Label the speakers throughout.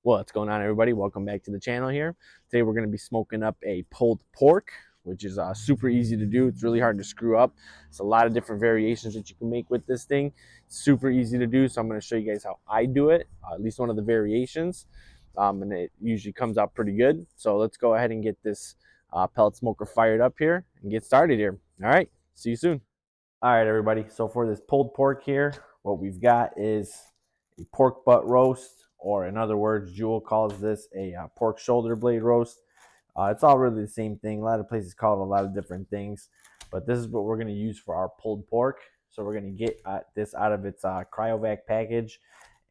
Speaker 1: What's going on, everybody? Welcome back to the channel here. Today we're going to be smoking up a pulled pork, which is super easy to do. It's really hard to screw up. It's a lot of different variations that you can make with this thing. Super easy to do, so I'm going to show you guys how I do it, at least one of the variations, and it usually comes out pretty good. So let's go ahead and get this pellet smoker fired up here and get started here. All right, see you soon. All right, everybody. So for this pulled pork here, what we've got is a pork butt roast, or in other words, Jewel calls this a pork shoulder blade roast. It's all really the same thing. A lot of places call it a lot of different things, but this is what we're going to use for our pulled pork. So we're going to get this out of its cryovac package,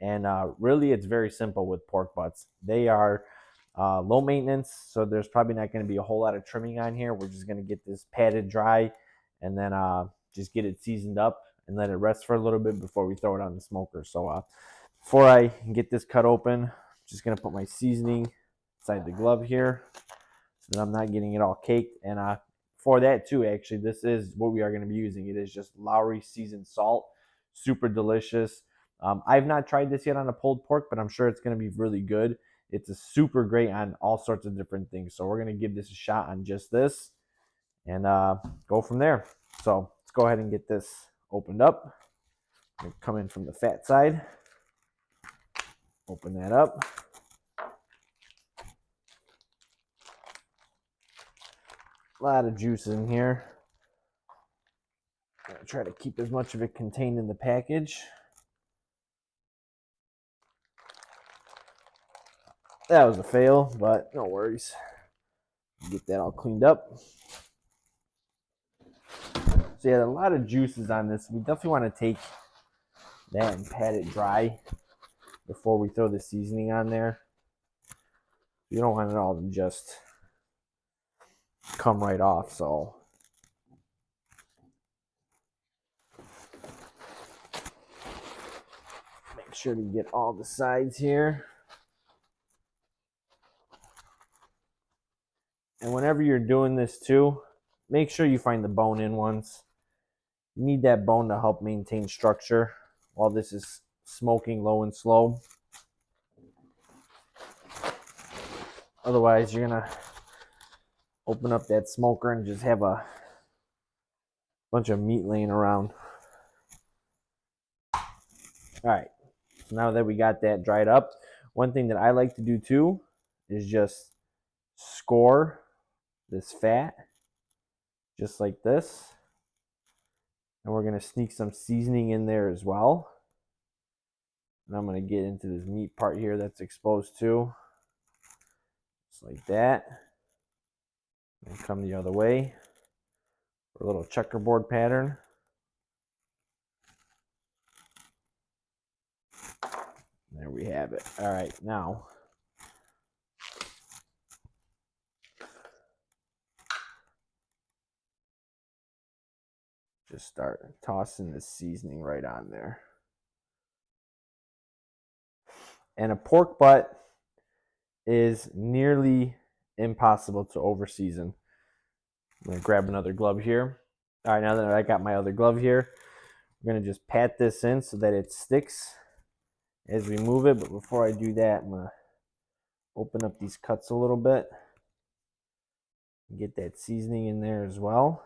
Speaker 1: and really it's very simple with pork butts. They are low maintenance, so there's probably not going to be a whole lot of trimming on here. We're just going to get this patted dry, and then just get it seasoned up and let it rest for a little bit before we throw it on the smoker. So before I get this cut open, I'm just going to put my seasoning inside the glove here so that I'm not getting it all caked. And for that too, actually, this is what we are going to be using. It is just Lawry seasoned salt. Super delicious. I've not tried this yet on a pulled pork, but I'm sure it's going to be really good. It's a super great on all sorts of different things. So we're going to give this a shot on just this and go from there. So let's go ahead and get this opened up. Come in from the fat side. Open that up. A lot of juice in here. I'm going to try to keep as much of it contained in the package. That was a fail, but no worries. Get that all cleaned up. So yeah, a lot of juices on this. We definitely want to take that and pat it dry before we throw the seasoning on there. You don't want it all to just come right off, so make sure to get all the sides here. And whenever you're doing this too, make sure you find the bone-in ones. You need that bone to help maintain structure while this is smoking low and slow. Otherwise, you're gonna open up that smoker and just have a bunch of meat laying around. All right, so now that we got that dried up, one thing that I like to do too is just score this fat just like this. And we're going to sneak some seasoning in there as well. And I'm going to get into this meat part here that's exposed too. Just like that. And come the other way for a little checkerboard pattern. There we have it. All right, now just start tossing the seasoning right on there. And a pork butt is nearly impossible to over season. I'm going to grab another glove here. All right, now that I got my other glove here, I'm going to just pat this in so that it sticks as we move it. But before I do that, I'm going to open up these cuts a little bit. Get that seasoning in there as well.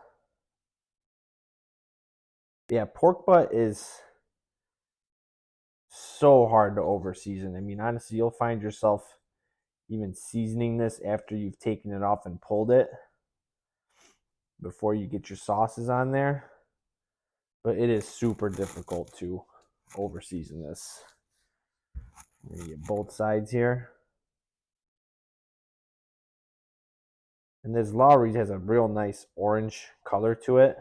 Speaker 1: Yeah, pork butt is so hard to over season. I mean, honestly, you'll find yourself even seasoning this after you've taken it off and pulled it before you get your sauces on there. But it is super difficult to over season this. I'm going to get both sides here. And this Lawry has a real nice orange color to it.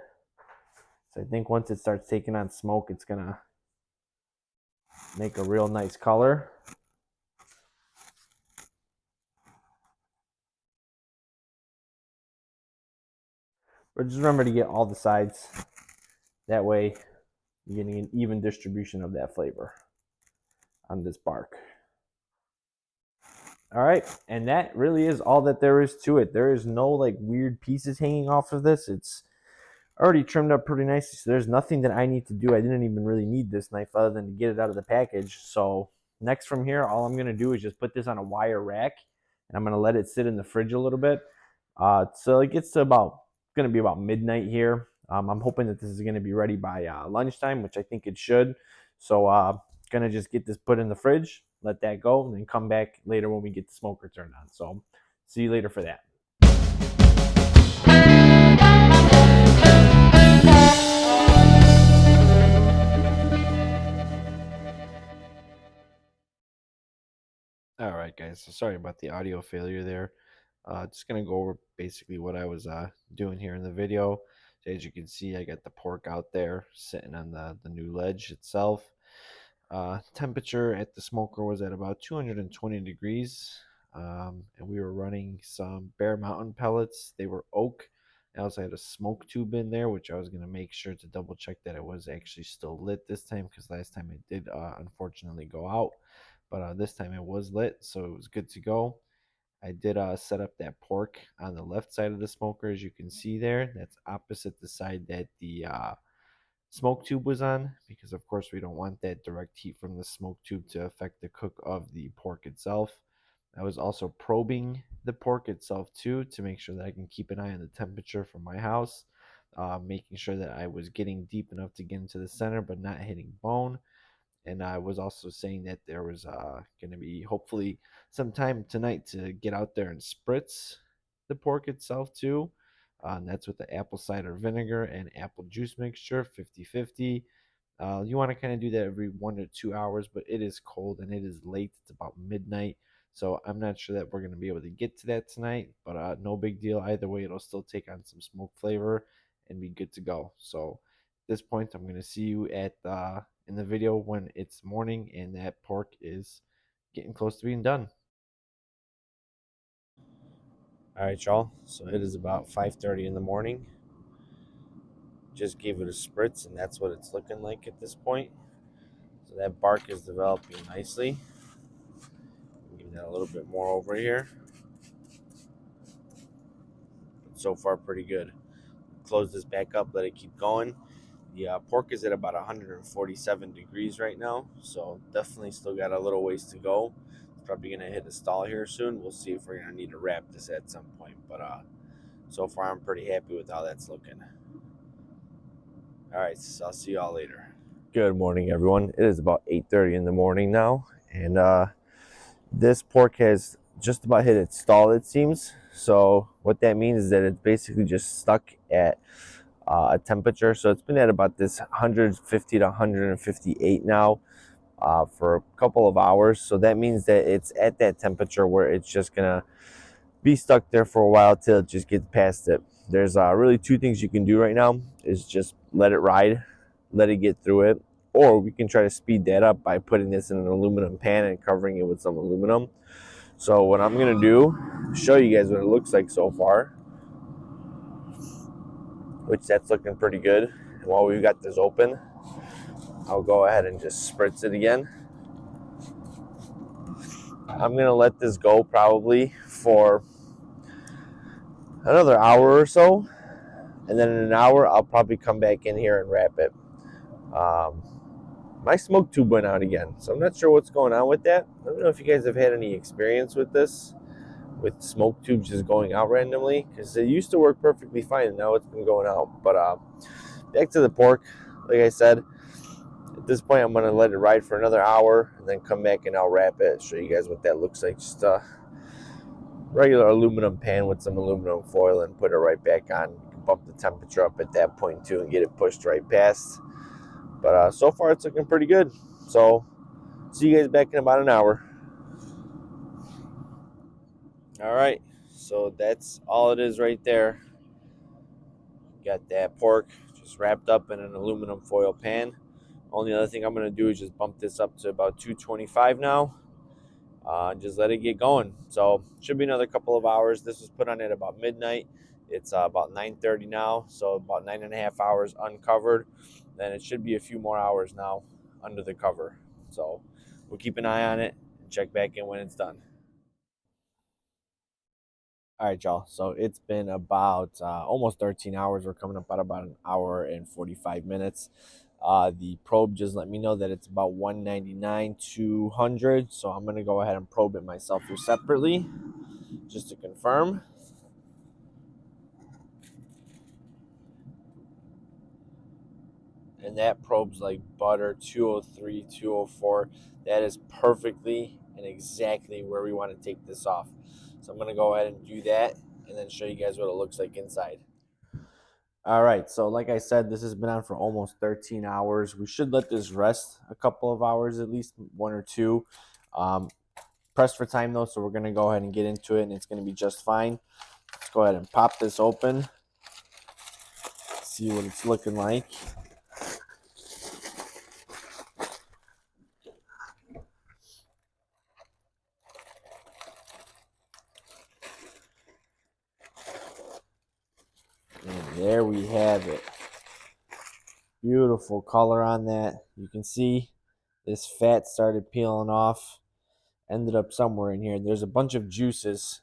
Speaker 1: So I think once it starts taking on smoke, it's going to make a real nice color. But just remember to get all the sides. That way you're getting an even distribution of that flavor on this bark. All right, and that really is all that there is to it. There is no like weird pieces hanging off of this. It's already trimmed up pretty nicely, so there's nothing that I need to do. I didn't even really need this knife other than to get it out of the package. So Next from here, all I'm gonna do is just put this on a wire rack, and I'm gonna let it sit in the fridge a little bit. So it gets to gonna be about midnight here. I'm hoping that this is gonna be ready by lunchtime, which I think it should. So gonna just get this put in the fridge, let that go, and then come back later when we get the smoker turned on. So see you later for that. All right, guys. So sorry about the audio failure there. Just gonna go over basically what I was doing here in the video. So as you can see, I got the pork out there sitting on the new ledge itself. Temperature at the smoker was at about 220 degrees, and we were running some Bear Mountain pellets. They were oak. I also had a smoke tube in there, which I was gonna make sure to double check that it was actually still lit this time, because last time it did unfortunately go out. But this time it was lit, so it was good to go. I did set up that pork on the left side of the smoker, as you can see there. That's opposite the side that the smoke tube was on, because of course we don't want that direct heat from the smoke tube to affect the cook of the pork itself. I was also probing the pork itself too, to make sure that I can keep an eye on the temperature from my house, making sure that I was getting deep enough to get into the center but not hitting bone. And I was also saying that there was going to be hopefully some time tonight to get out there and spritz the pork itself too. And that's with the apple cider vinegar and apple juice mixture, 50-50. You want to kind of do that every 1 to 2 hours, but it is cold and it is late. It's about midnight. So I'm not sure that we're going to be able to get to that tonight, but no big deal. Either way, it'll still take on some smoke flavor and be good to go. So at this point, I'm going to see you at in the video when it's morning and that pork is getting close to being done. All right, y'all. So it is about 5:30 in the morning. Just gave it a spritz, and that's what it's looking like at this point. So that bark is developing nicely. Give that a little bit more over here. So far, pretty good. Close this back up, let it keep going. The pork is at about 147 degrees right now, so definitely still got a little ways to go. It's probably going to hit a stall here soon. We'll see if we're going to need to wrap this at some point, but so far I'm pretty happy with how that's looking. All right, so I'll see y'all later. Good morning, everyone. It is about 8:30 in the morning now, and this pork has just about hit its stall, it seems. So what that means is that it's basically just stuck at a temperature. So it's been at about this 150 to 158 now for a couple of hours. So that means that it's at that temperature where it's just gonna be stuck there for a while till it just gets past it. There's really two things you can do right now: is just let it ride, let it get through it, or we can try to speed that up by putting this in an aluminum pan and covering it with some aluminum. So what I'm gonna do, show you guys what it looks like so far, which that's looking pretty good. And while we've got this open, I'll go ahead and just spritz it again. I'm gonna let this go probably for another hour or so, and then in an hour I'll probably come back in here and wrap it. Um, my smoke tube went out again, so I'm not sure what's going on with that. I don't know if you guys have had any experience with this, with smoke tubes just going out randomly, because it used to work perfectly fine and now it's been going out. But back to the pork. Like I said, at this point I'm going to let it ride for another hour and then come back and I'll wrap it, show you guys what that looks like. Just a regular aluminum pan with some aluminum foil and put it right back on. You can bump the temperature up at that point too and get it pushed right past. But so far it's looking pretty good. So see you guys back in about an hour. All right, so that's all it is right there. Got that pork just wrapped up in an aluminum foil pan. Only other thing I'm going to do is just bump this up to about 225 now. Just let it get going. So should be another couple of hours. This was put on at about midnight. It's about 9:30 now, so about 9.5 hours uncovered. Then it should be a few more hours now under the cover. So we'll keep an eye on it and check back in when it's done. All right, y'all. So it's been about almost 13 hours. We're coming up at about an hour and 45 minutes. The probe just let me know that it's about 199, 200. So I'm going to go ahead and probe it myself here separately just to confirm. And that probe's like butter, 203, 204. That is perfectly and exactly where we want to take this off. So I'm going to go ahead and do that and then show you guys what it looks like inside. All right, so like I said, this has been on for almost 13 hours. We should let this rest a couple of hours, at least one or two. Pressed for time though, so we're going to go ahead and get into it, and it's going to be just fine. Let's go ahead and pop this open, see what it's looking like. And there we have it. Beautiful color on that. You can see this fat started peeling off, ended up somewhere in here. There's a bunch of juices.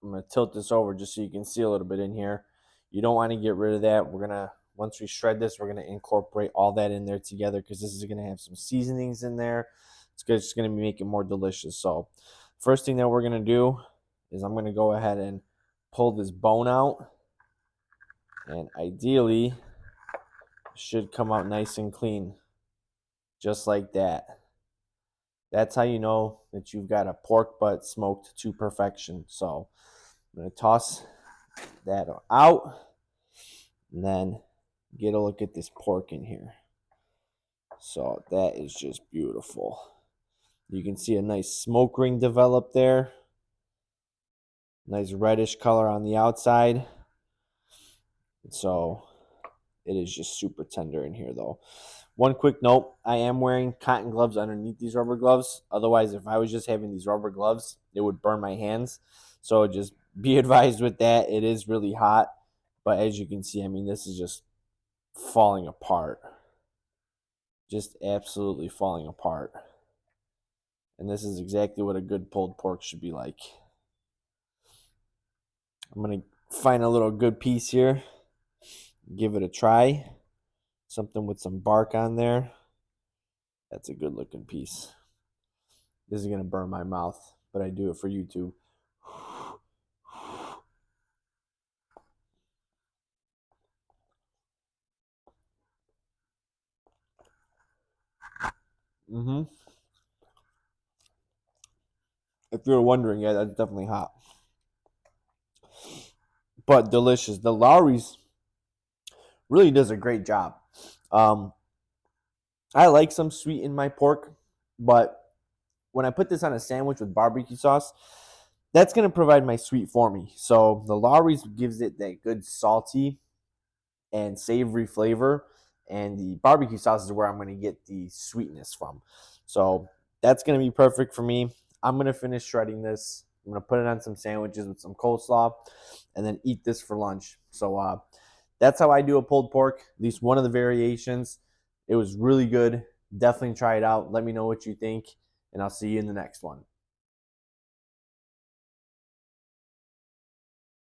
Speaker 1: I'm going to tilt this over just so you can see a little bit in here. You don't want to get rid of that. We're going to, once we shred this, we're going to incorporate all that in there together because this is going to have some seasonings in there. It's just going to make it more delicious. So first thing that we're going to do is I'm going to go ahead and pull this bone out. And ideally, should come out nice and clean, just like that. That's how you know that you've got a pork butt smoked to perfection. So I'm going to toss that out and then get a look at this pork in here. So that is just beautiful. You can see a nice smoke ring develop there. Nice reddish color on the outside. So it is just super tender in here though. One quick note, I am wearing cotton gloves underneath these rubber gloves. Otherwise, if I was just having these rubber gloves, it would burn my hands. So just be advised with that. It is really hot. But as you can see, I mean, this is just falling apart. Just absolutely falling apart. And this is exactly what a good pulled pork should be like. I'm going to find a little good piece here. Give it a try. Something with some bark on there. That's a good looking piece. This is going to burn my mouth, but I do it for YouTube. If you're wondering, yeah, that's definitely hot. But delicious. The Lawry's really does a great job. I like some sweet in my pork, but when I put this on a sandwich with barbecue sauce, that's going to provide my sweet for me. So the Lawry's gives it that good salty and savory flavor, and the barbecue sauce is where I'm going to get the sweetness from. So that's going to be perfect for me. I'm going to finish shredding this. I'm going to put it on some sandwiches with some coleslaw and then eat this for lunch. So that's how I do a pulled pork, at least one of the variations. It was really good. Definitely try it out. Let me know what you think, and I'll see you in the next one.